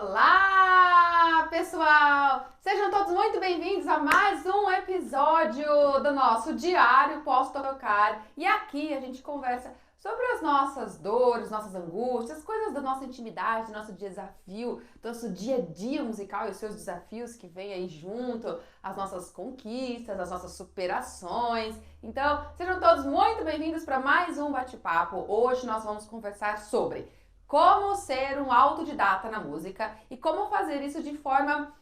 Olá, pessoal! Sejam todos muito bem-vindos a mais um episódio do nosso Diário Posso Tocar. E aqui a gente conversa sobre as nossas dores, nossas angústias, coisas da nossa intimidade, nosso desafio, do nosso dia a dia musical e os seus desafios que vêm aí junto, as nossas conquistas, as nossas superações. Então, sejam todos muito bem-vindos para mais um bate-papo. Hoje nós vamos conversar sobre como ser um autodidata na música e como fazer isso de forma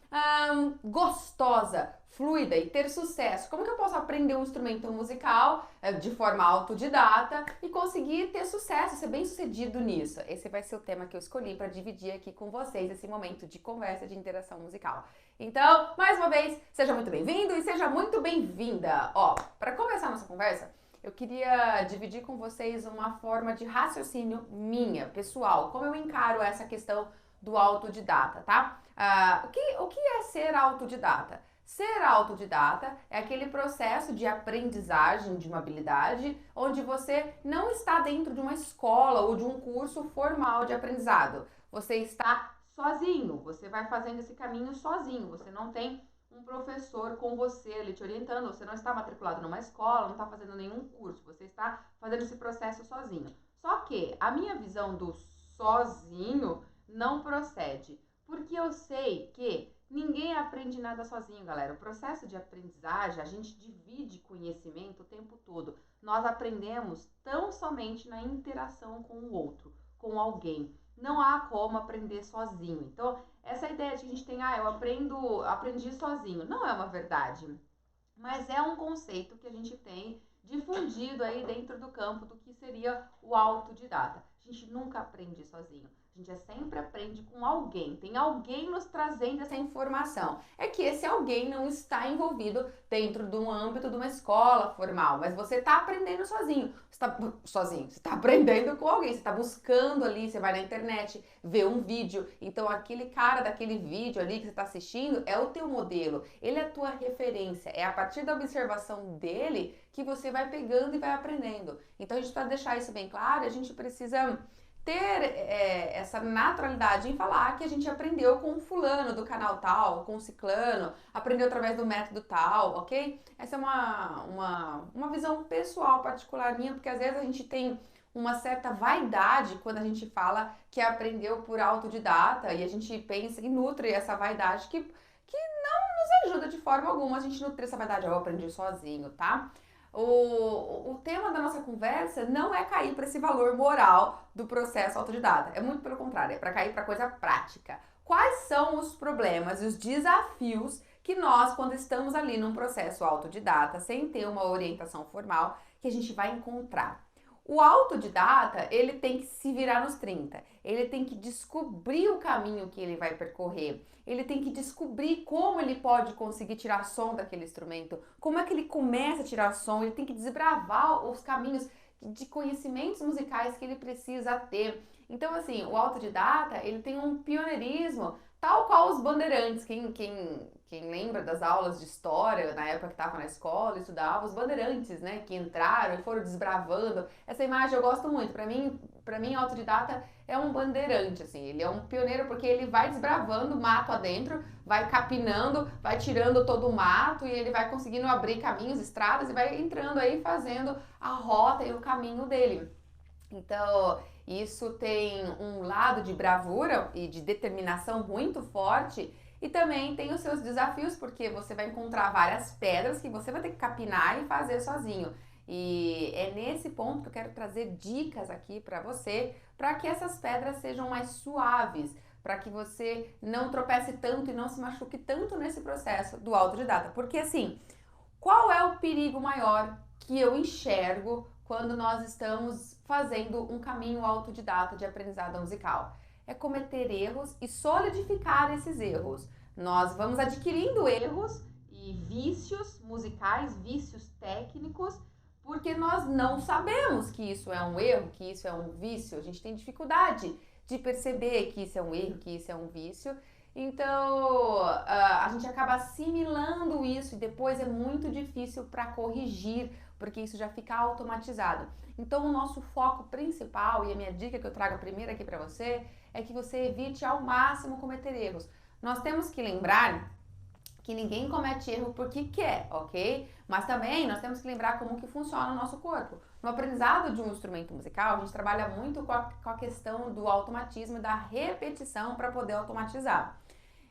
gostosa, fluida e ter sucesso. Como que eu posso aprender um instrumento musical de forma autodidata e conseguir ter sucesso, ser bem sucedido nisso? Esse vai ser o tema que eu escolhi para dividir aqui com vocês esse momento de conversa, de interação musical. Então, mais uma vez, seja muito bem-vindo e seja muito bem-vinda. Ó, para começar a nossa conversa, eu queria dividir com vocês uma forma de raciocínio minha, pessoal, como eu encaro essa questão do autodidata, tá? O que é ser autodidata? Ser autodidata é aquele processo de aprendizagem de uma habilidade onde você não está dentro de uma escola ou de um curso formal de aprendizado. Você está sozinho, você vai fazendo esse caminho sozinho, você não tem um professor com você ali te orientando, você não está matriculado numa escola, não está fazendo nenhum curso, você está fazendo esse processo sozinho. Só que a minha visão do sozinho não procede, porque eu sei que ninguém aprende nada sozinho, galera. O processo de aprendizagem, a gente divide conhecimento o tempo todo. Nós aprendemos tão somente na interação com o outro, com alguém. Não há como aprender sozinho. Então, essa ideia de que a gente tem, eu aprendi sozinho, não é uma verdade, mas é um conceito que a gente tem difundido aí dentro do campo do que seria o autodidata. A gente nunca aprende sozinho. A gente sempre aprende com alguém. Tem alguém nos trazendo essa informação. É que esse alguém não está envolvido dentro de um âmbito de uma escola formal, mas você está aprendendo sozinho. Você está aprendendo com alguém. Você está buscando ali, você vai na internet, vê um vídeo. Então aquele cara daquele vídeo ali que você está assistindo é o teu modelo. Ele é a tua referência. É a partir da observação dele que você vai pegando e vai aprendendo. Então a gente precisa deixar isso bem claro. A gente precisa ter essa naturalidade em falar que a gente aprendeu com o fulano do canal tal, com o ciclano, aprendeu através do método tal, ok? Essa é uma visão pessoal, particular minha, porque às vezes a gente tem uma certa vaidade quando a gente fala que aprendeu por autodidata e a gente pensa e nutre essa vaidade que não nos ajuda de forma alguma a gente nutrir essa vaidade, eu aprendi sozinho, tá? O tema da nossa conversa não é cair para esse valor moral do processo autodidata. É muito pelo contrário, é para cair para coisa prática. Quais são os problemas e os desafios que nós, quando estamos ali num processo autodidata, sem ter uma orientação formal, que a gente vai encontrar? O autodidata, ele tem que se virar nos 30. Ele tem que descobrir o caminho que ele vai percorrer. Ele tem que descobrir como ele pode conseguir tirar som daquele instrumento, como é que ele começa a tirar som, ele tem que desbravar os caminhos de conhecimentos musicais que ele precisa ter. Então, assim, o autodidata, ele tem um pioneirismo, tal qual os bandeirantes. Quem lembra das aulas de história, na época que estava na escola, estudava os bandeirantes, né, que entraram e foram desbravando. Essa imagem eu gosto muito. Para mim, autodidata é um bandeirante, assim. Ele é um pioneiro porque ele vai desbravando mato adentro, vai capinando, vai tirando todo o mato e ele vai conseguindo abrir caminhos, estradas e vai entrando aí fazendo a rota e o caminho dele. Então, isso tem um lado de bravura e de determinação muito forte e também tem os seus desafios, porque você vai encontrar várias pedras que você vai ter que capinar e fazer sozinho. E é nesse ponto que eu quero trazer dicas aqui para você, para que essas pedras sejam mais suaves, para que você não tropece tanto e não se machuque tanto nesse processo do autodidata. Porque assim, qual é o perigo maior que eu enxergo quando nós estamos fazendo um caminho autodidata de aprendizado musical? É cometer erros e solidificar esses erros. Nós vamos adquirindo erros e vícios musicais, vícios técnicos, porque nós não sabemos que isso é um erro, que isso é um vício. A gente tem dificuldade de perceber que isso é um erro, que isso é um vício. Então, a gente acaba assimilando isso e depois é muito difícil para corrigir, porque isso já fica automatizado. Então, o nosso foco principal e a minha dica que eu trago primeiro aqui para você é que você evite ao máximo cometer erros. Nós temos que lembrar que ninguém comete erro porque quer, ok? Mas também nós temos que lembrar como que funciona o nosso corpo. No aprendizado de um instrumento musical, a gente trabalha muito com a questão do automatismo e da repetição para poder automatizar.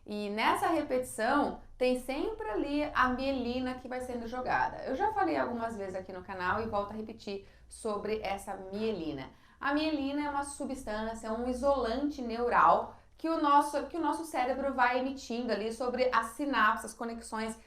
E nessa repetição tem sempre ali a mielina que vai sendo jogada. Eu já falei algumas vezes aqui no canal e volto a repetir sobre essa mielina. A mielina é uma substância, um isolante neural que o nosso cérebro vai emitindo ali sobre as sinapses, as conexões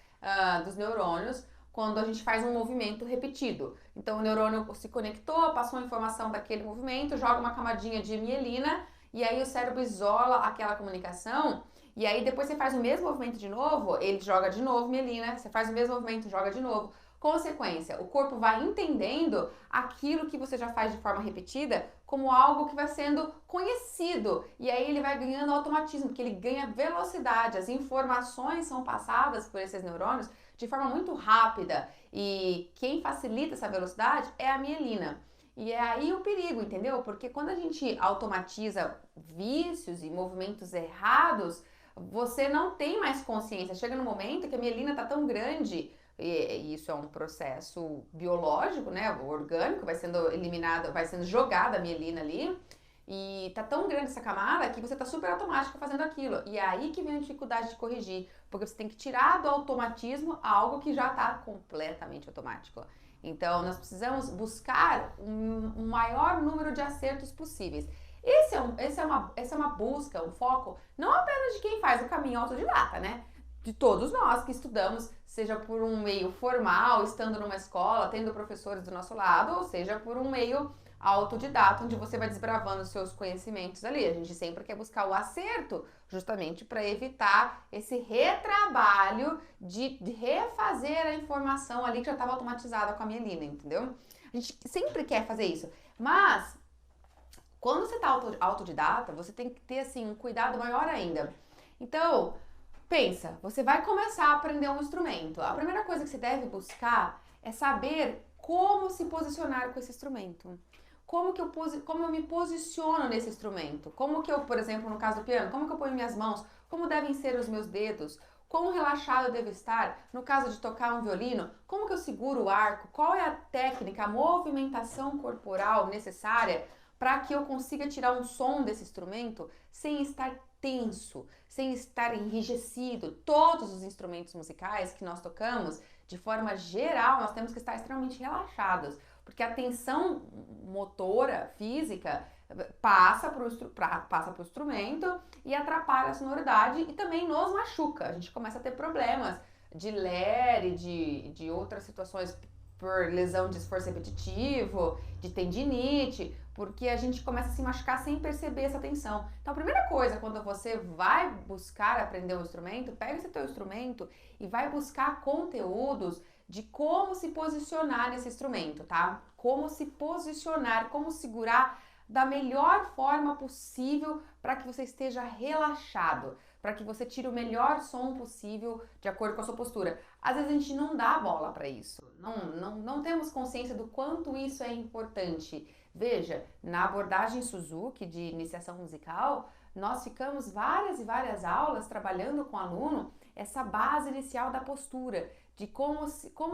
dos neurônios, quando a gente faz um movimento repetido. Então o neurônio se conectou, passou a informação daquele movimento, joga uma camadinha de mielina e aí o cérebro isola aquela comunicação. E aí depois você faz o mesmo movimento de novo, ele joga de novo mielina, você faz o mesmo movimento, joga de novo. Consequência, o corpo vai entendendo aquilo que você já faz de forma repetida como algo que vai sendo conhecido. E aí ele vai ganhando automatismo, porque ele ganha velocidade. As informações são passadas por esses neurônios de forma muito rápida. E quem facilita essa velocidade é a mielina. E é aí o perigo, entendeu? Porque quando a gente automatiza vícios e movimentos errados, você não tem mais consciência. Chega no momento que a mielina está tão grande, e isso é um processo biológico, né, orgânico, vai sendo eliminado, vai sendo jogada a mielina ali, e tá tão grande essa camada que você tá super automático fazendo aquilo. E é aí que vem a dificuldade de corrigir, porque você tem que tirar do automatismo algo que já tá completamente automático. Então, nós precisamos buscar um maior número de acertos possíveis. Essa é uma busca, um foco, não apenas de quem faz o caminho autodidata, né? De todos nós que estudamos, seja por um meio formal, estando numa escola, tendo professores do nosso lado, ou seja por um meio autodidata, onde você vai desbravando os seus conhecimentos ali. A gente sempre quer buscar o acerto, justamente para evitar esse retrabalho de refazer a informação ali que já estava automatizada com a mielina, entendeu? A gente sempre quer fazer isso, mas quando você está autodidata, você tem que ter assim um cuidado maior ainda. Então, pensa, você vai começar a aprender um instrumento. A primeira coisa que você deve buscar é saber como se posicionar com esse instrumento. Como eu me posiciono nesse instrumento? Como que eu, por exemplo, no caso do piano, como que eu ponho minhas mãos? Como devem ser os meus dedos? Quão relaxado eu devo estar? No caso de tocar um violino, como que eu seguro o arco? Qual é a técnica, a movimentação corporal necessária para que eu consiga tirar um som desse instrumento sem estar tenso, sem estar enrijecido? Todos os instrumentos musicais que nós tocamos, de forma geral, nós temos que estar extremamente relaxados, porque a tensão motora, física, passa para o instrumento e atrapalha a sonoridade e também nos machuca. A gente começa a ter problemas de ler e de outras situações por lesão de esforço repetitivo, de tendinite, porque a gente começa a se machucar sem perceber essa tensão. Então, a primeira coisa, quando você vai buscar aprender um instrumento, pega esse teu instrumento e vai buscar conteúdos de como se posicionar nesse instrumento, tá? Como se posicionar, como segurar da melhor forma possível para que você esteja relaxado, para que você tire o melhor som possível de acordo com a sua postura. Às vezes a gente não dá bola para isso, não temos consciência do quanto isso é importante. Veja, na abordagem Suzuki de iniciação musical, nós ficamos várias e várias aulas trabalhando com o aluno essa base inicial da postura, de como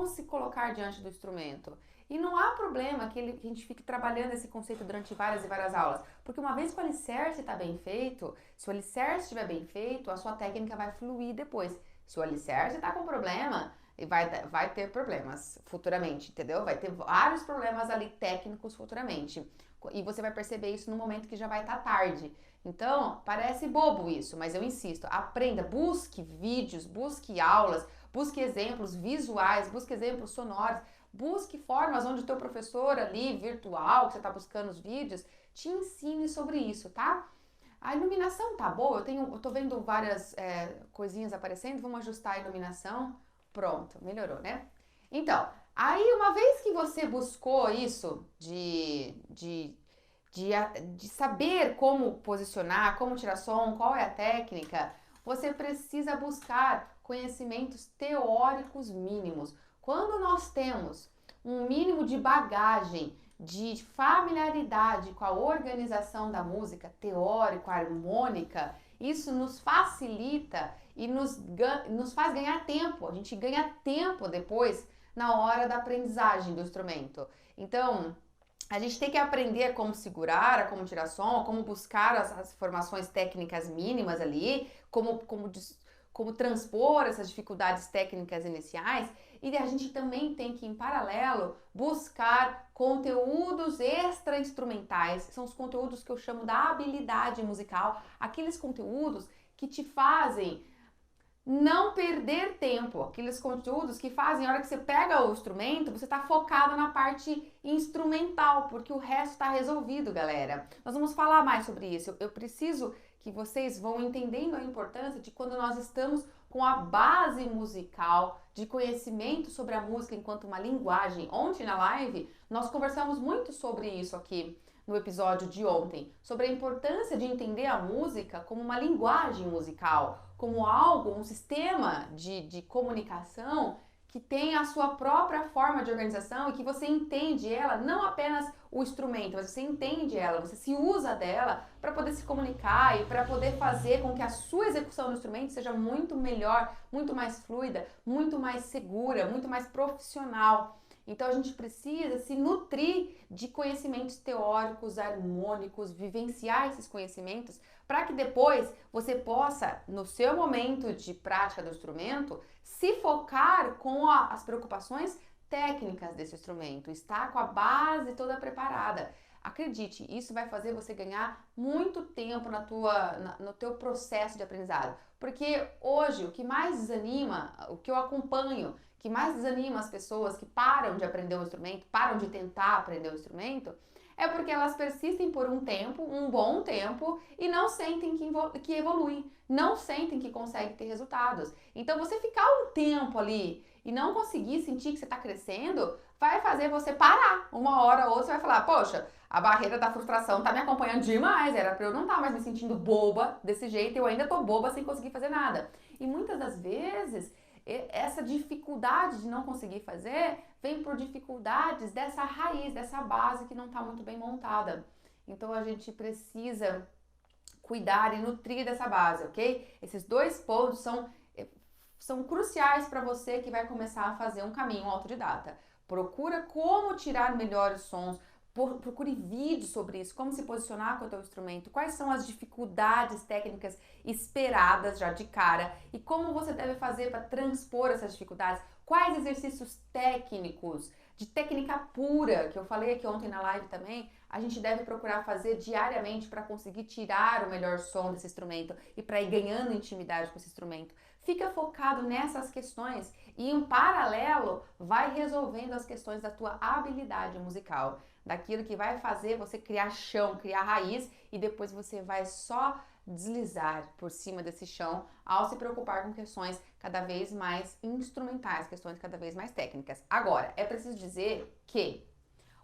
se colocar diante do instrumento. E não há problema que a gente fique trabalhando esse conceito durante várias e várias aulas, porque uma vez que o alicerce está bem feito, se o alicerce estiver bem feito, a sua técnica vai fluir depois. Se o alicerce está com problema, vai ter problemas futuramente, entendeu? Vai ter vários problemas ali técnicos futuramente. E você vai perceber isso no momento que já vai estar tarde. Então, parece bobo isso, mas eu insisto, aprenda, busque vídeos, busque aulas, busque exemplos visuais, busque exemplos sonoros, busque formas onde o teu professor ali, virtual, que você está buscando os vídeos, te ensine sobre isso, tá? A iluminação tá boa, eu tô vendo várias coisinhas aparecendo, vamos ajustar a iluminação. Pronto, melhorou, né? Então, aí uma vez que você buscou isso de saber como posicionar, como tirar som, qual é a técnica, você precisa buscar conhecimentos teóricos mínimos. Quando nós temos um mínimo de bagagem de familiaridade com a organização da música teórico-harmônica, isso nos facilita e nos faz ganhar tempo. A gente ganha tempo depois na hora da aprendizagem do instrumento. Então, a gente tem que aprender como segurar, como tirar som, como buscar as informações técnicas mínimas ali, como transpor essas dificuldades técnicas iniciais. E a gente também tem que, em paralelo, buscar conteúdos extra-instrumentais. São os conteúdos que eu chamo da habilidade musical, aqueles conteúdos que te fazem não perder tempo, aqueles conteúdos que fazem, a hora que você pega o instrumento, você está focado na parte instrumental, porque o resto está resolvido, galera. Nós vamos falar mais sobre isso. Eu preciso que vocês vão entendendo a importância de quando nós estamos com a base musical, de conhecimento sobre a música enquanto uma linguagem. Ontem na live, nós conversamos muito sobre isso aqui no episódio de ontem, sobre a importância de entender a música como uma linguagem musical, como algo, um sistema de comunicação que tem a sua própria forma de organização e que você entende ela, não apenas o instrumento, mas você entende ela, você se usa dela para poder se comunicar e para poder fazer com que a sua execução do instrumento seja muito melhor, muito mais fluida, muito mais segura, muito mais profissional. Então a gente precisa se nutrir de conhecimentos teóricos, harmônicos, vivenciar esses conhecimentos para que depois você possa, no seu momento de prática do instrumento, se focar com as preocupações técnicas desse instrumento, estar com a base toda preparada. Acredite, isso vai fazer você ganhar muito tempo no teu processo de aprendizado. Porque hoje o que mais desanima, o que eu acompanho, que mais desanima as pessoas que param de aprender um instrumento, param de tentar aprender um instrumento, é porque elas persistem por um tempo, um bom tempo, e não sentem que evoluem, não sentem que conseguem ter resultados. Então você ficar um tempo ali e não conseguir sentir que você está crescendo, vai fazer você parar. Uma hora ou outra você vai falar, poxa, a barreira da frustração tá me acompanhando demais, era pra eu não estar mais me sentindo boba desse jeito, eu ainda tô boba sem conseguir fazer nada. E muitas das vezes, essa dificuldade de não conseguir fazer vem por dificuldades dessa raiz, dessa base que não está muito bem montada. Então a gente precisa cuidar e nutrir dessa base, ok? Esses dois pontos são cruciais para você que vai começar a fazer um caminho autodidata. Procura como tirar melhores sons, procure vídeos sobre isso, como se posicionar com o teu instrumento, quais são as dificuldades técnicas esperadas já de cara e como você deve fazer para transpor essas dificuldades, quais exercícios técnicos, de técnica pura, que eu falei aqui ontem na live também, a gente deve procurar fazer diariamente para conseguir tirar o melhor som desse instrumento e para ir ganhando intimidade com esse instrumento. Fica focado nessas questões e em paralelo vai resolvendo as questões da tua habilidade musical, daquilo que vai fazer você criar chão, criar raiz e depois você vai só deslizar por cima desse chão ao se preocupar com questões cada vez mais instrumentais, questões cada vez mais técnicas. Agora, é preciso dizer que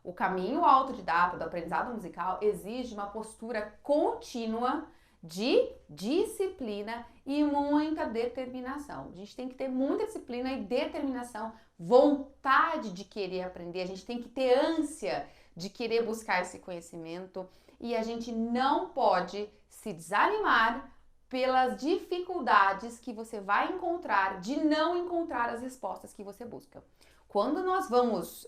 o caminho autodidata do aprendizado musical exige uma postura contínua de disciplina e muita determinação. A gente tem que ter muita disciplina e determinação, vontade de querer aprender, a gente tem que ter ânsia de querer buscar esse conhecimento e a gente não pode se desanimar pelas dificuldades que você vai encontrar de não encontrar as respostas que você busca. Quando nós vamos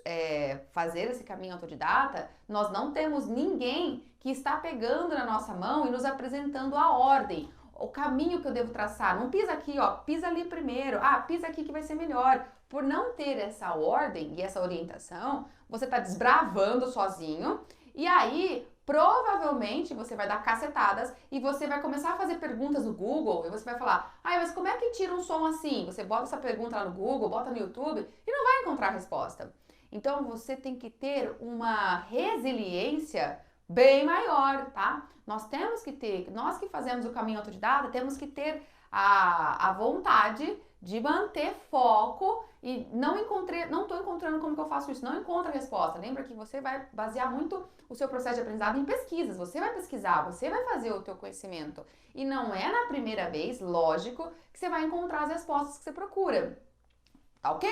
fazer esse caminho autodidata, nós não temos ninguém que está pegando na nossa mão e nos apresentando a ordem, o caminho que eu devo traçar. Não pisa aqui, ó, pisa ali primeiro. Ah, pisa aqui que vai ser melhor. Por não ter essa ordem e essa orientação, você está desbravando sozinho e aí provavelmente você vai dar cacetadas e você vai começar a fazer perguntas no Google e você vai falar, mas como é que tira um som assim? Você bota essa pergunta lá no Google, bota no YouTube e não vai encontrar a resposta. Então você tem que ter uma resiliência bem maior, tá? Nós que fazemos o caminho autodidata, temos que ter a vontade de manter foco e não estou encontrando como que eu faço isso, não encontro a resposta. Lembra que você vai basear muito o seu processo de aprendizado em pesquisas, você vai pesquisar, você vai fazer o teu conhecimento. E não é na primeira vez, lógico, que você vai encontrar as respostas que você procura, tá ok?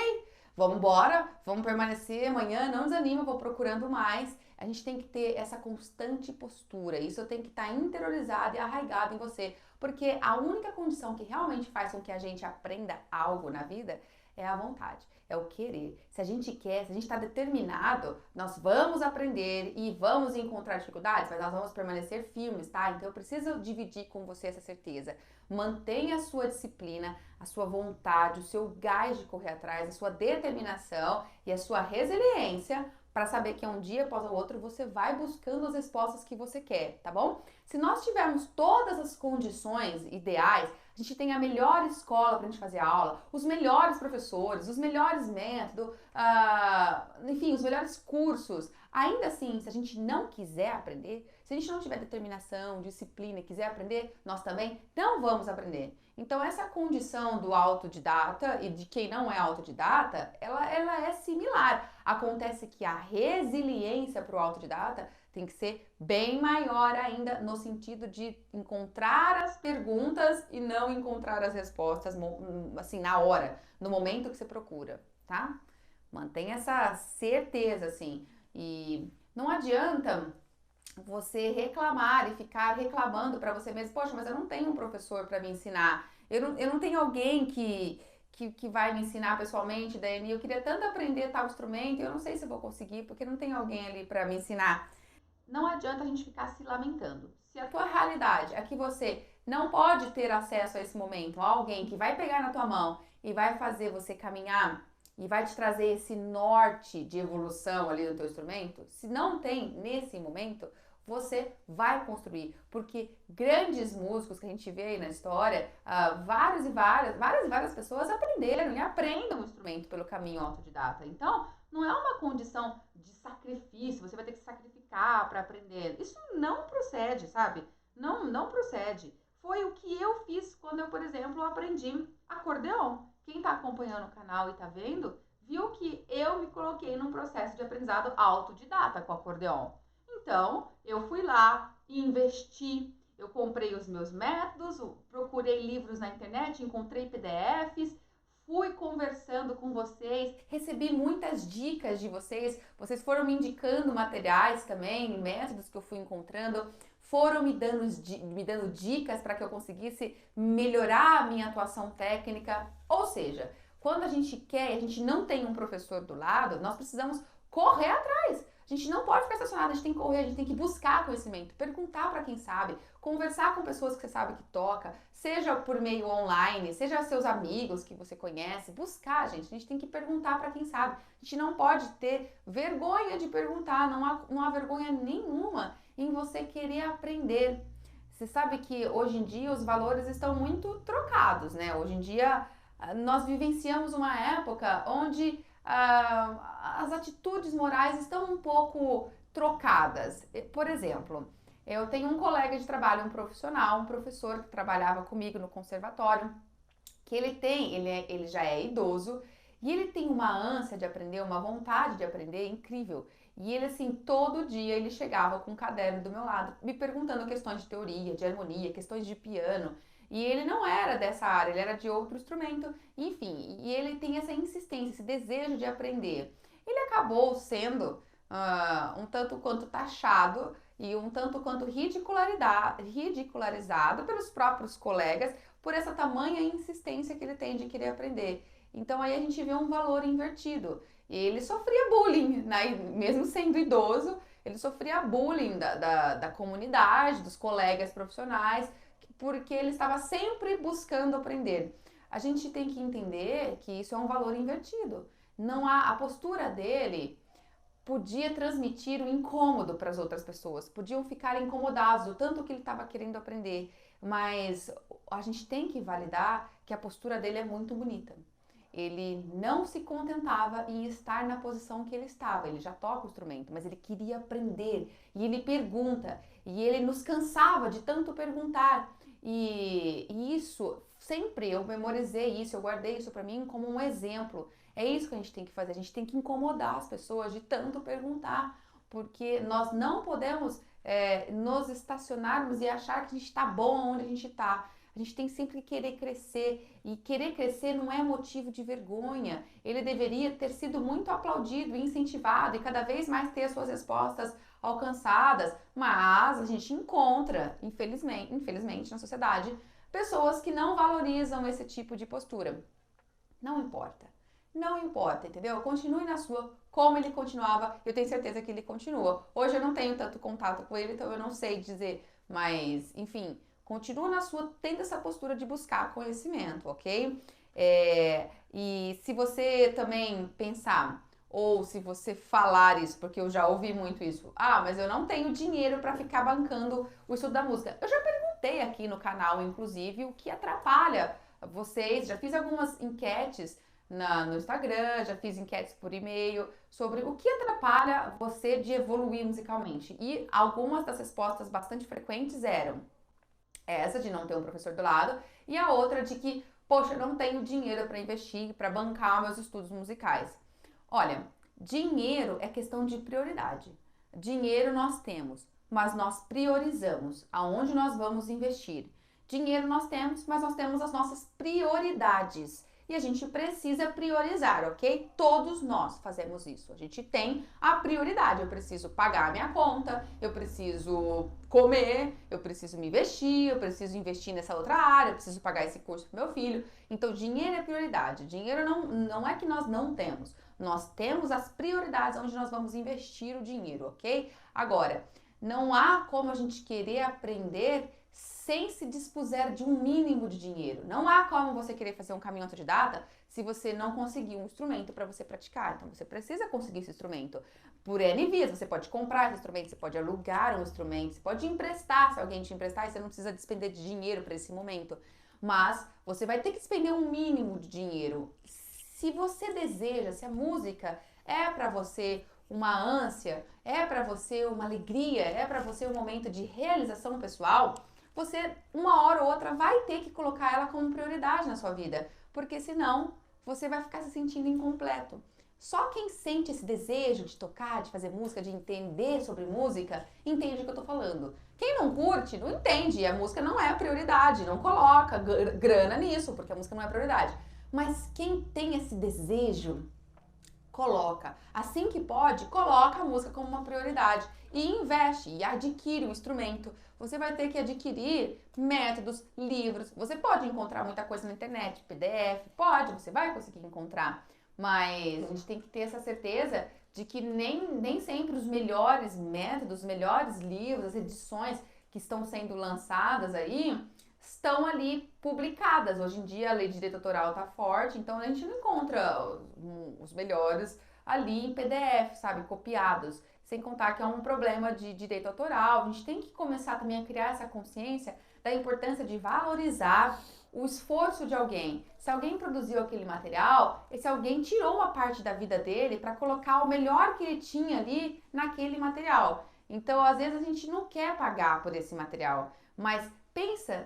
vamos embora, vamos permanecer amanhã, não desanima, vou procurando mais. A gente tem que ter essa constante postura, isso tem que estar interiorizado e arraigado em você, porque a única condição que realmente faz com que a gente aprenda algo na vida é a vontade, é o querer. Se a gente quer, se a gente está determinado, nós vamos aprender e vamos encontrar dificuldades, mas nós vamos permanecer firmes, tá? Então eu preciso dividir com você essa certeza. Mantenha a sua disciplina, a sua vontade, o seu gás de correr atrás, a sua determinação e a sua resiliência para saber que um dia após o outro você vai buscando as respostas que você quer, tá bom? Se nós tivermos todas as condições ideais, a gente tem a melhor escola para a gente fazer aula, os melhores professores, os melhores métodos, enfim, os melhores cursos. Ainda assim, se a gente não quiser aprender, se a gente não tiver determinação, disciplina e quiser aprender, nós também não vamos aprender. Então, essa condição do autodidata e de quem não é autodidata, ela é similar. Acontece que a resiliência para o autodidata tem que ser bem maior ainda no sentido de encontrar as perguntas e não encontrar as respostas assim na hora, no momento que você procura, tá? Mantenha essa certeza assim. E não adianta você reclamar e ficar reclamando para você mesmo, poxa, mas eu não tenho um professor para me ensinar, eu não tenho alguém que vai me ensinar pessoalmente, Dani, eu queria tanto aprender tal instrumento, eu não sei se eu vou conseguir, porque não tem alguém ali para me ensinar. Não adianta a gente ficar se lamentando. Se a tua realidade é que você não pode ter acesso a esse momento, a alguém que vai pegar na tua mão e vai fazer você caminhar e vai te trazer esse norte de evolução ali no teu instrumento, se não tem nesse momento, você vai construir, porque grandes músicos que a gente vê aí na história, várias pessoas aprenderam e aprendem o instrumento pelo caminho autodidata. Então, não é uma condição de sacrifício, você vai ter que se sacrificar para aprender. Isso não procede, sabe? Não procede. Foi o que eu fiz quando eu, por exemplo, aprendi acordeon. Quem está acompanhando o canal e está vendo, viu que eu me coloquei num processo de aprendizado autodidata com acordeon. Então, eu fui lá e investi, eu comprei os meus métodos, procurei livros na internet, encontrei PDFs, fui conversando com vocês, recebi muitas dicas de vocês foram me indicando materiais também, métodos que eu fui encontrando, foram me dando dicas para que eu conseguisse melhorar a minha atuação técnica. Ou seja, quando a gente quer e a gente não tem um professor do lado, nós precisamos correr atrás. A gente não pode ficar estacionado, a gente tem que correr, a gente tem que buscar conhecimento, perguntar para quem sabe, conversar com pessoas que você sabe que toca, seja por meio online, seja seus amigos que você conhece, buscar, gente. A gente tem que perguntar para quem sabe. A gente não pode ter vergonha de perguntar, não há vergonha nenhuma em você querer aprender. Você sabe que hoje em dia os valores estão muito trocados, né? Hoje em dia nós vivenciamos uma época onde as atitudes morais estão um pouco trocadas. Por exemplo, eu tenho um colega de trabalho, um profissional, um professor que trabalhava comigo no conservatório, que ele já é idoso e ele tem uma ânsia de aprender, uma vontade de aprender incrível. E ele, assim, todo dia ele chegava com um caderno do meu lado, me perguntando questões de teoria, de harmonia, questões de piano. E ele não era dessa área, ele era de outro instrumento, enfim, e ele tem essa insistência, esse desejo de aprender. Ele acabou sendo um tanto quanto taxado e um tanto quanto ridicularizado pelos próprios colegas por essa tamanha insistência que ele tem de querer aprender. Então aí a gente vê um valor invertido. Ele sofria bullying, né? Mesmo sendo idoso, ele sofria bullying da comunidade, dos colegas profissionais, porque ele estava sempre buscando aprender. A gente tem que entender que isso é um valor invertido. Não há, a postura dele podia transmitir um incômodo para as outras pessoas, podiam ficar incomodados do tanto que ele estava querendo aprender, mas a gente tem que validar que a postura dele é muito bonita. Ele não se contentava em estar na posição que ele estava, ele já toca o instrumento, mas ele queria aprender, e ele pergunta, e ele nos cansava de tanto perguntar, e isso, sempre eu memorizei isso, eu guardei isso para mim como um exemplo. É isso que a gente tem que fazer, a gente tem que incomodar as pessoas de tanto perguntar, porque nós não podemos nos estacionarmos e achar que a gente está bom onde a gente está. A gente tem sempre que querer crescer, e querer crescer não é motivo de vergonha. Ele deveria ter sido muito aplaudido e incentivado e cada vez mais ter as suas respostas alcançadas, mas a gente encontra, infelizmente na sociedade, pessoas que não valorizam esse tipo de postura. Não importa. Não importa, entendeu? Continue na sua, como ele continuava, eu tenho certeza que ele continua. Hoje eu não tenho tanto contato com ele, então eu não sei dizer, mas, enfim, continua na sua, tendo essa postura de buscar conhecimento, ok? E se você também pensar, ou se você falar isso, porque eu já ouvi muito isso, mas eu não tenho dinheiro para ficar bancando o estudo da música. Eu já perguntei aqui no canal, inclusive, o que atrapalha vocês, já fiz algumas enquetes no Instagram, já fiz enquetes por e-mail sobre o que atrapalha você de evoluir musicalmente. E algumas das respostas bastante frequentes eram essa de não ter um professor do lado e a outra de que, poxa, eu não tenho dinheiro para investir, para bancar meus estudos musicais. Olha, dinheiro é questão de prioridade. Dinheiro nós temos, mas nós priorizamos aonde nós vamos investir. Dinheiro nós temos, mas nós temos as nossas prioridades. E a gente precisa priorizar, ok? Todos nós fazemos isso. A gente tem a prioridade. Eu preciso pagar a minha conta, eu preciso comer, eu preciso me vestir, eu preciso investir nessa outra área, eu preciso pagar esse curso pro meu filho. Então, dinheiro é prioridade. Dinheiro não é que nós não temos. Nós temos as prioridades onde nós vamos investir o dinheiro, ok? Agora, não há como a gente querer aprender sem se dispuser de um mínimo de dinheiro. Não há como você querer fazer um caminho autodidata se você não conseguir um instrumento para você praticar. Então você precisa conseguir esse instrumento por N vias. Você pode comprar esse instrumento, você pode alugar um instrumento, você pode emprestar se alguém te emprestar e você não precisa despender de dinheiro para esse momento. Mas você vai ter que despender um mínimo de dinheiro. Se você deseja, se a música é para você uma ânsia, é para você uma alegria, é para você um momento de realização pessoal, você, uma hora ou outra, vai ter que colocar ela como prioridade na sua vida, porque senão você vai ficar se sentindo incompleto. Só quem sente esse desejo de tocar, de fazer música, de entender sobre música, entende o que eu tô falando. Quem não curte, não entende, a música não é a prioridade, não coloca grana nisso, porque a música não é a prioridade. Mas quem tem esse desejo, coloca. Assim que pode, coloca a música como uma prioridade e investe e adquire o instrumento. Você vai ter que adquirir métodos, livros. Você pode encontrar muita coisa na internet, PDF, pode, você vai conseguir encontrar. Mas a gente tem que ter essa certeza de que nem sempre os melhores métodos, os melhores livros, as edições que estão sendo lançadas aí, estão ali publicadas. Hoje em dia a lei de direito autoral tá forte, então a gente não encontra os melhores ali em PDF, sabe, copiados. Sem contar que é um problema de direito autoral. A gente tem que começar também a criar essa consciência da importância de valorizar o esforço de alguém. Se alguém produziu aquele material, esse alguém tirou uma parte da vida dele para colocar o melhor que ele tinha ali naquele material. Então, às vezes a gente não quer pagar por esse material, mas pensa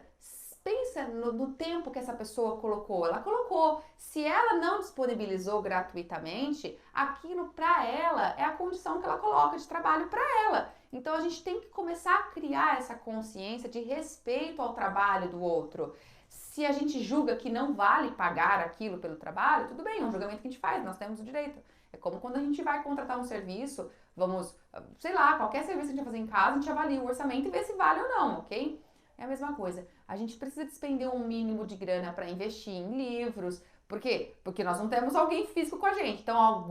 no tempo que essa pessoa colocou. Ela colocou. Se ela não disponibilizou gratuitamente, aquilo para ela é a condição que ela coloca de trabalho para ela. Então a gente tem que começar a criar essa consciência de respeito ao trabalho do outro. Se a gente julga que não vale pagar aquilo pelo trabalho, tudo bem, é um julgamento que a gente faz, nós temos o direito. É como quando a gente vai contratar um serviço, vamos, sei lá, qualquer serviço que a gente vai fazer em casa, a gente avalia o orçamento e vê se vale ou não, ok? É a mesma coisa. A gente precisa despender um mínimo de grana para investir em livros. Por quê? Porque nós não temos alguém físico com a gente. Então,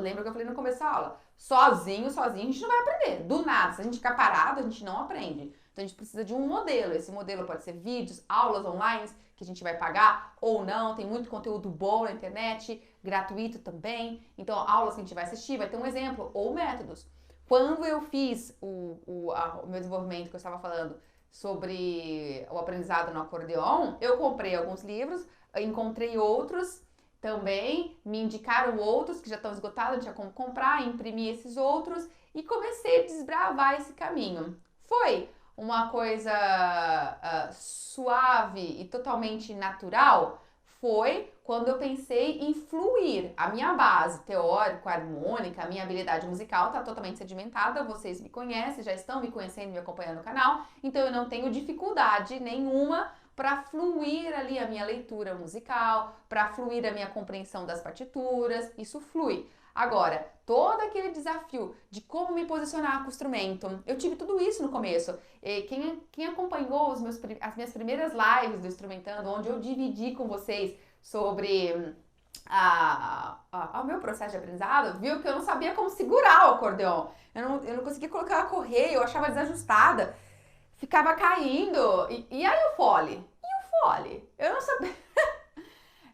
lembra que eu falei no começo da aula? Sozinho, a gente não vai aprender. Do nada. Se a gente ficar parado, a gente não aprende. Então, a gente precisa de um modelo. Esse modelo pode ser vídeos, aulas online que a gente vai pagar ou não. Tem muito conteúdo bom na internet, gratuito também. Então, aulas que a gente vai assistir, vai ter um exemplo ou métodos. Quando eu fiz o meu desenvolvimento que eu estava falando sobre o aprendizado no acordeon, eu comprei alguns livros, encontrei outros também, me indicaram outros que já estão esgotados, não tinha como comprar, imprimi esses outros e comecei a desbravar esse caminho. Foi uma coisa suave e totalmente natural? Foi quando eu pensei em fluir. A minha base teórica, harmônica, a minha habilidade musical está totalmente sedimentada. Vocês me conhecem, já estão me conhecendo, me acompanhando no canal. Então eu não tenho dificuldade nenhuma para fluir ali a minha leitura musical, para fluir a minha compreensão das partituras, isso flui. Agora, todo aquele desafio de como me posicionar com o instrumento, eu tive tudo isso no começo. E quem acompanhou as minhas primeiras lives do Instrumentando, onde eu dividi com vocês sobre o meu processo de aprendizado, viu que eu não sabia como segurar o acordeon. Eu não conseguia colocar a correia, eu achava desajustada, ficava caindo. E aí o fole? E o fole? Eu não sabia.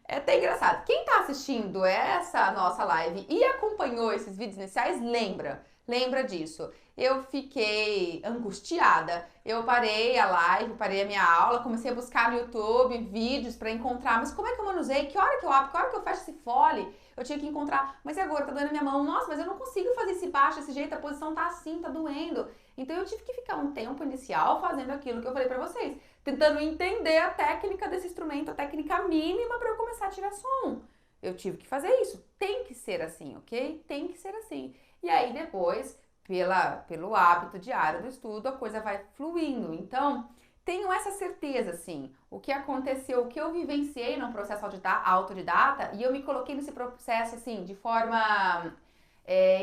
É até engraçado. Quem tá assistindo essa nossa live e acompanhou esses vídeos iniciais, lembra disso. Eu fiquei angustiada. Eu parei a live, parei a minha aula, comecei a buscar no YouTube vídeos para encontrar, mas como é que eu manuseio? Que hora que eu abro? Que hora que eu fecho esse fole? Eu tinha que encontrar, mas e agora? Tá doendo a minha mão? Nossa, mas eu não consigo fazer esse baixo desse jeito, a posição tá assim, tá doendo. Então eu tive que ficar um tempo inicial fazendo aquilo que eu falei para vocês, tentando entender a técnica desse instrumento, a técnica mínima para eu começar a tirar som. Eu tive que fazer isso. Tem que ser assim, ok? Tem que ser assim. E aí depois, pelo hábito diário do estudo, a coisa vai fluindo. Então, tenho essa certeza, assim, o que aconteceu, o que eu vivenciei no processo autodidata, e eu me coloquei nesse processo, assim, de forma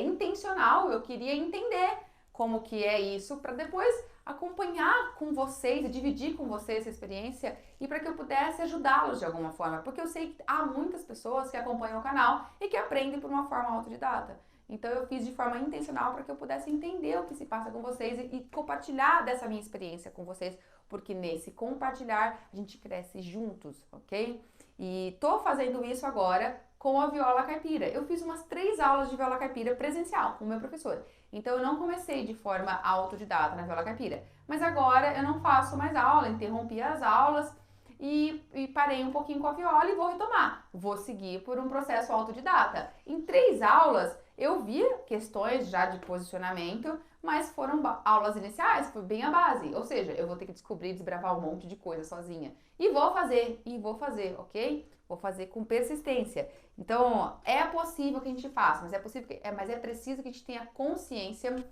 intencional. Eu queria entender como que é isso, para depois acompanhar com vocês e dividir com vocês essa experiência e para que eu pudesse ajudá-los de alguma forma, porque eu sei que há muitas pessoas que acompanham o canal e que aprendem por uma forma autodidata. Então eu fiz de forma intencional para que eu pudesse entender o que se passa com vocês e compartilhar dessa minha experiência com vocês, porque nesse compartilhar a gente cresce juntos, ok? E tô fazendo isso agora com a viola caipira. Eu fiz umas 3 aulas de viola caipira presencial com o meu professor. Então eu não comecei de forma autodidata na viola caipira, mas agora eu não faço mais aula, interrompi as aulas e parei um pouquinho com a viola e vou retomar. Vou seguir por um processo autodidata. Em 3 aulas eu vi questões já de posicionamento, mas foram aulas iniciais, foi bem a base. Ou seja, eu vou ter que descobrir, desbravar um monte de coisa sozinha. E vou fazer, ok? Vou fazer com persistência. Então, é possível que a gente faça, mas é preciso que a gente tenha consciência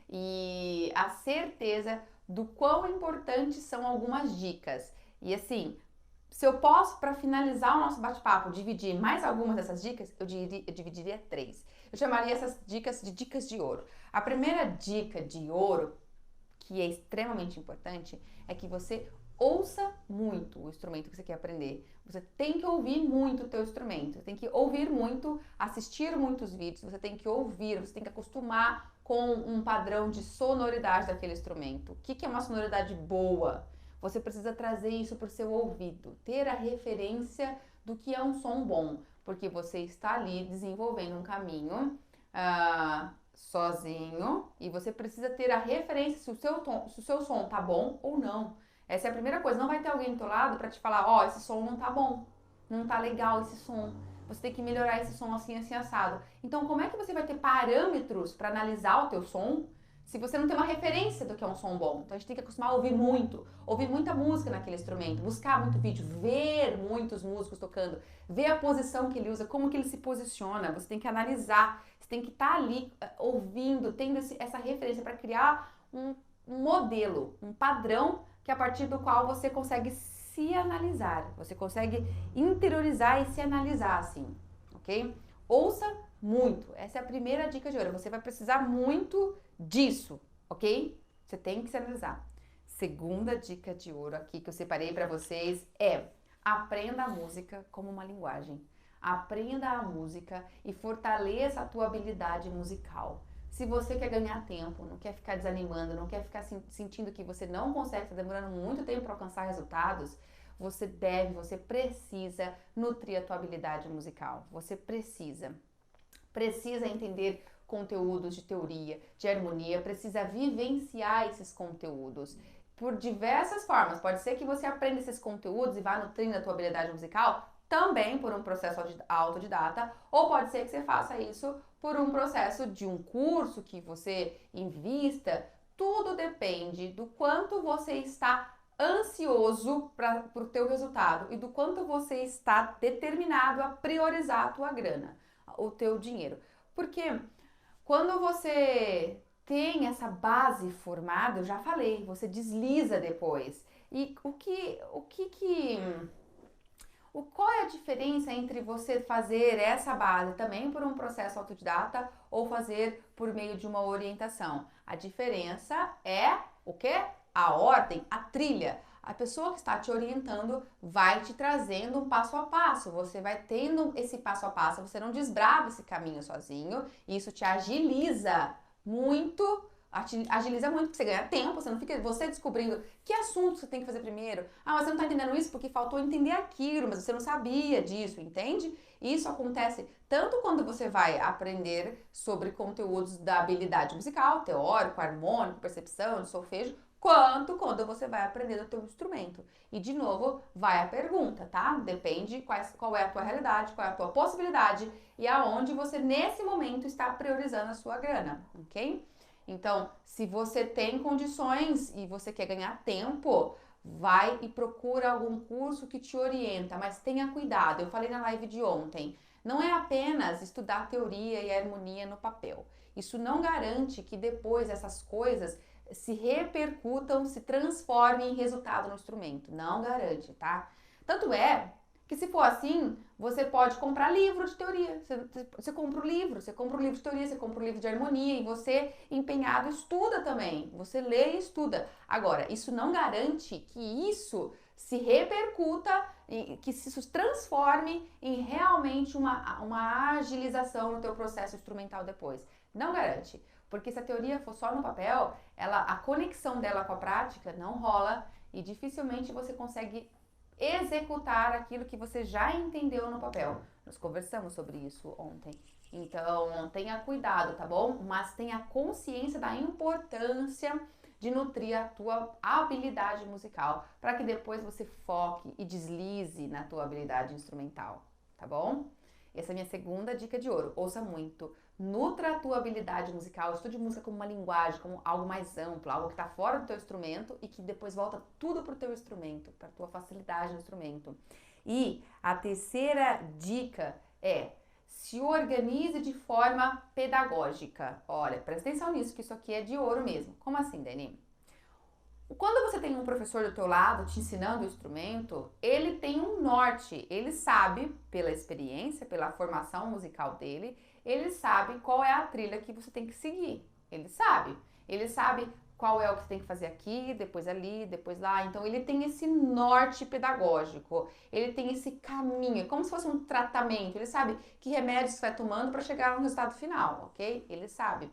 e a certeza do quão importantes são algumas dicas. E assim, se eu posso, para finalizar o nosso bate-papo, dividir mais algumas dessas dicas, eu dividiria 3. Eu chamaria essas dicas de dicas de ouro. A primeira dica de ouro, que é extremamente importante, é que você ouça muito o instrumento que você quer aprender. Você tem que ouvir muito o teu instrumento, tem que ouvir muito, assistir muitos vídeos, você tem que ouvir, você tem que acostumar com um padrão de sonoridade daquele instrumento. O que é uma sonoridade boa? Você precisa trazer isso para o seu ouvido, ter a referência do que é um som bom, porque você está ali desenvolvendo um caminho sozinho e você precisa ter a referência se o seu som tá bom ou não. Essa é a primeira coisa. Não vai ter alguém do teu lado para te falar, ó, esse som não tá bom, não tá legal esse som. Você tem que melhorar esse som assim, assim, assado. Então, como é que você vai ter parâmetros para analisar o teu som se você não tem uma referência do que é um som bom? Então, a gente tem que acostumar a ouvir muita música naquele instrumento, buscar muito vídeo, ver muitos músicos tocando, ver a posição que ele usa, como que ele se posiciona. Você tem que analisar, você tem que estar ali ouvindo, tendo essa referência para criar um modelo, um padrão que a partir do qual você consegue se analisar, você consegue interiorizar e se analisar assim, ok? Ouça muito, essa é a primeira dica de ouro, você vai precisar muito disso, ok? Você tem que se analisar. Segunda dica de ouro aqui que eu separei para vocês é: aprenda a música como uma linguagem. Aprenda a música e fortaleça a tua habilidade musical. Se você quer ganhar tempo, não quer ficar desanimando, não quer ficar sentindo que você não consegue, está demorando muito tempo para alcançar resultados, você precisa nutrir a tua habilidade musical. Você precisa entender conteúdos de teoria, de harmonia, precisa vivenciar esses conteúdos por diversas formas. Pode ser que você aprenda esses conteúdos e vá nutrindo a tua habilidade musical também por um processo autodidata, ou pode ser que você faça isso por um processo de um curso que você invista. Tudo depende do quanto você está ansioso para o teu resultado e do quanto você está determinado a priorizar a tua grana, o teu dinheiro. Porque quando você tem essa base formada, eu já falei, você desliza depois. E qual é a diferença entre você fazer essa base também por um processo autodidata ou fazer por meio de uma orientação? A diferença é o quê? A ordem, a trilha. A pessoa que está te orientando vai te trazendo um passo a passo. Você vai tendo esse passo a passo. Você não desbrava esse caminho sozinho. E isso te agiliza muito. Agiliza muito, porque você ganha tempo, você não fica você descobrindo que assunto você tem que fazer primeiro. Ah, mas você não tá entendendo isso porque faltou entender aquilo, mas você não sabia disso, entende? Isso acontece tanto quando você vai aprender sobre conteúdos da habilidade musical, teórico, harmônico, percepção, de solfejo, quanto quando você vai aprender do teu instrumento. E de novo, vai a pergunta, tá? Depende qual é a tua realidade, qual é a tua possibilidade e aonde você nesse momento está priorizando a sua grana, ok? Então, se você tem condições e você quer ganhar tempo, vai e procura algum curso que te orienta, mas tenha cuidado. Eu falei na live de ontem, não é apenas estudar a teoria e a harmonia no papel. Isso não garante que depois essas coisas se repercutam, se transformem em resultado no instrumento. Não garante, tá? Tanto é que se for assim, você pode comprar livro de teoria. Você compra o livro, você compra o livro de teoria, você compra o livro de harmonia e você, empenhado, estuda também. Você lê e estuda. Agora, isso não garante que isso se repercuta, que isso se transforme em realmente uma agilização no teu processo instrumental depois. Não garante. Porque se a teoria for só no papel, a conexão dela com a prática não rola e dificilmente você consegue executar aquilo que você já entendeu no papel. Nós conversamos sobre isso ontem. Então, tenha cuidado, tá bom? Mas tenha consciência da importância de nutrir a tua habilidade musical, para que depois você foque e deslize na tua habilidade instrumental, tá bom? Essa é a minha segunda dica de ouro. Ouça muito. Nutra a tua habilidade musical, estude música como uma linguagem, como algo mais amplo, algo que está fora do teu instrumento e que depois volta tudo pro teu instrumento, pra tua facilidade no instrumento. E a terceira dica é: se organize de forma pedagógica. Olha, presta atenção nisso, que isso aqui é de ouro mesmo. Como assim, Dani? Quando você tem um professor do teu lado te ensinando o instrumento, ele tem um norte, ele sabe, pela experiência, pela formação musical dele, ele sabe qual é a trilha que você tem que seguir. Ele sabe qual é o que você tem que fazer aqui, depois ali, depois lá. Então ele tem esse norte pedagógico, ele tem esse caminho, é como se fosse um tratamento. Ele sabe que remédios você vai tomando para chegar no resultado final, ok? Ele sabe.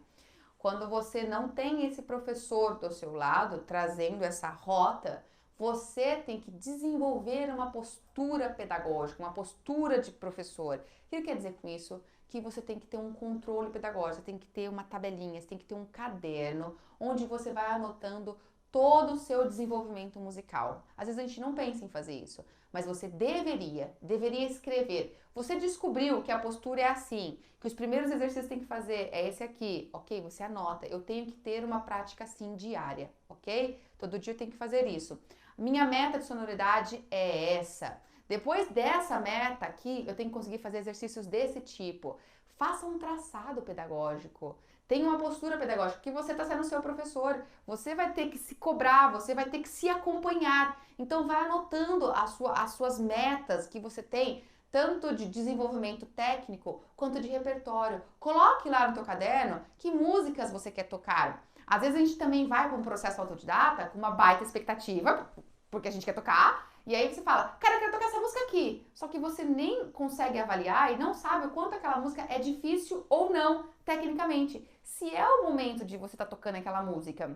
Quando você não tem esse professor do seu lado, trazendo essa rota, você tem que desenvolver uma postura pedagógica, uma postura de professor. O que quer dizer com isso? Que você tem que ter um controle pedagógico, você tem que ter uma tabelinha, você tem que ter um caderno, onde você vai anotando todo o seu desenvolvimento musical. Às vezes a gente não pensa em fazer isso, mas você deveria escrever. Você descobriu que a postura é assim, que os primeiros exercícios que tem que fazer é esse aqui, ok? Você anota. Eu tenho que ter uma prática assim diária, ok? Todo dia eu tenho que fazer isso. Minha meta de sonoridade é essa. Depois dessa meta aqui, eu tenho que conseguir fazer exercícios desse tipo. Faça um traçado pedagógico. Tenha uma postura pedagógica, que você está sendo seu professor. Você vai ter que se cobrar, você vai ter que se acompanhar. Então, vai anotando as suas metas que você tem, tanto de desenvolvimento técnico quanto de repertório. Coloque lá no teu caderno que músicas você quer tocar. Às vezes a gente também vai para um processo autodidata com uma baita expectativa, porque a gente quer tocar, e aí você fala, cara, eu quero tocar essa música aqui. Só que você nem consegue avaliar e não sabe o quanto aquela música é difícil ou não, tecnicamente. Se é o momento de você estar tocando aquela música.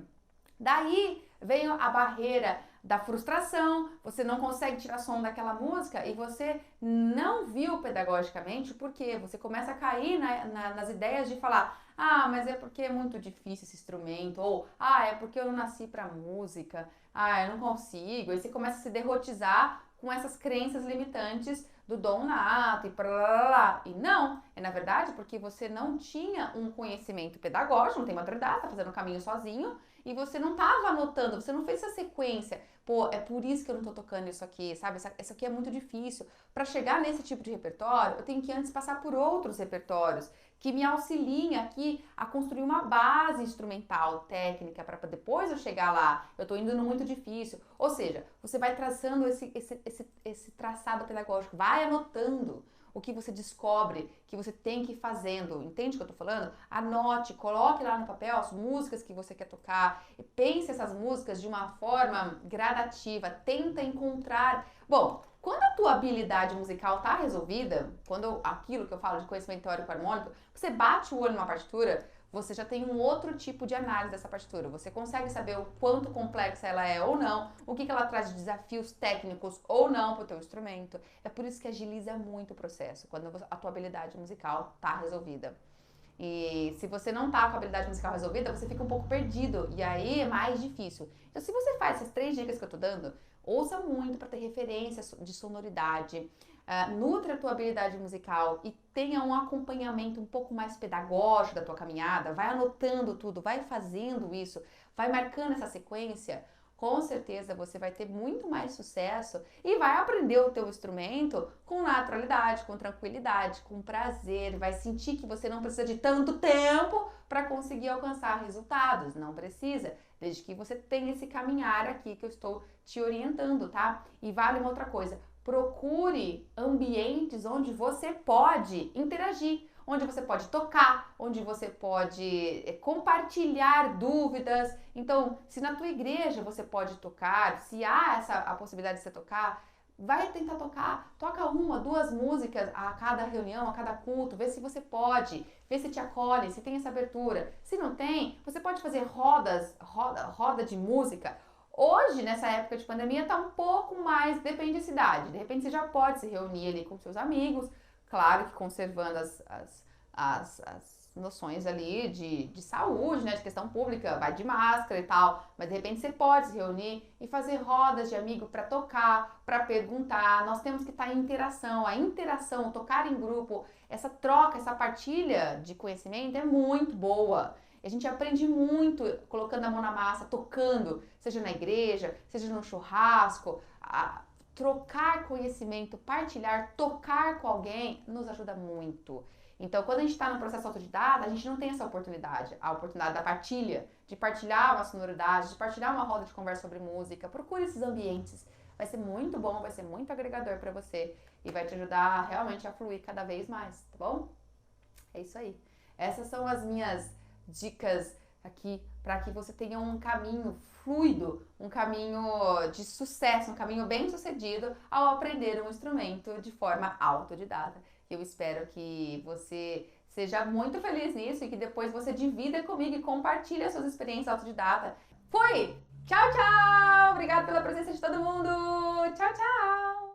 Daí vem a barreira da frustração, você não consegue tirar som daquela música e você não viu pedagogicamente, porque você começa a cair nas ideias de falar, ah, mas é porque é muito difícil esse instrumento, ou é porque eu não nasci pra música, eu não consigo. Aí você começa a se derrotizar com essas crenças limitantes do dom nato e lá. E não, é na verdade porque você não tinha um conhecimento pedagógico, não tem maturidade, tá fazendo o caminho sozinho, e você não estava anotando, você não fez essa sequência, pô, é por isso que eu não tô tocando isso aqui, sabe? Isso aqui é muito difícil. Para chegar nesse tipo de repertório, eu tenho que antes passar por outros repertórios que me auxiliem aqui a construir uma base instrumental, técnica, para depois eu chegar lá. Eu tô indo no muito difícil. Ou seja, você vai traçando esse traçado pedagógico, vai anotando o que você descobre que você tem que ir fazendo. Entende o que eu tô falando? Anote, coloque lá no papel as músicas que você quer tocar e pense essas músicas de uma forma gradativa. Tenta encontrar. Bom, quando a tua habilidade musical tá resolvida, quando aquilo que eu falo de conhecimento teórico harmônico, você bate o olho numa partitura, você já tem um outro tipo de análise dessa partitura. Você consegue saber o quanto complexa ela é ou não, o que ela traz de desafios técnicos ou não para o teu instrumento. É por isso que agiliza muito o processo, quando a tua habilidade musical está resolvida. E se você não tá com a habilidade musical resolvida, você fica um pouco perdido. E aí é mais difícil. Então, se você faz essas 3 dicas que eu tô dando, ouça muito para ter referência de sonoridade. Nutre a tua habilidade musical e tenha um acompanhamento um pouco mais pedagógico da tua caminhada. Vai anotando tudo, vai fazendo isso, vai marcando essa sequência. Com certeza você vai ter muito mais sucesso e vai aprender o teu instrumento com naturalidade, com tranquilidade, com prazer, vai sentir que você não precisa de tanto tempo para conseguir alcançar resultados, não precisa, desde que você tenha esse caminhar aqui que eu estou te orientando, tá? E vale uma outra coisa, procure ambientes onde você pode interagir, onde você pode tocar, onde você pode compartilhar dúvidas. Então, se na tua igreja você pode tocar, se há a possibilidade de você tocar, vai tentar tocar, toca 1, 2 músicas a cada reunião, a cada culto, vê se você pode, vê se te acolhe, se tem essa abertura. Se não tem, você pode fazer roda de música. Hoje, nessa época de pandemia, tá um pouco mais, depende da cidade. De repente você já pode se reunir ali com seus amigos, claro que conservando as noções ali de saúde, né, de questão pública, vai de máscara e tal, mas de repente você pode se reunir e fazer rodas de amigo para tocar, para perguntar. Nós temos que estar em interação, a interação, tocar em grupo, essa troca, essa partilha de conhecimento é muito boa. A gente aprende muito colocando a mão na massa, tocando, seja na igreja, seja no churrasco. Trocar conhecimento, partilhar, tocar com alguém nos ajuda muito. Então, quando a gente está no processo autodidata, a gente não tem essa oportunidade, a oportunidade da partilha, de partilhar uma sonoridade, de partilhar uma roda de conversa sobre música. Procure esses ambientes. Vai ser muito bom, vai ser muito agregador para você e vai te ajudar realmente a fluir cada vez mais, tá bom? É isso aí. Essas são as minhas dicas aqui para que você tenha um caminho fluido, um caminho de sucesso, um caminho bem sucedido ao aprender um instrumento de forma autodidata. Eu espero que você seja muito feliz nisso e que depois você divida comigo e compartilhe as suas experiências autodidata. Fui! Tchau, tchau! Obrigada pela presença de todo mundo! Tchau, tchau!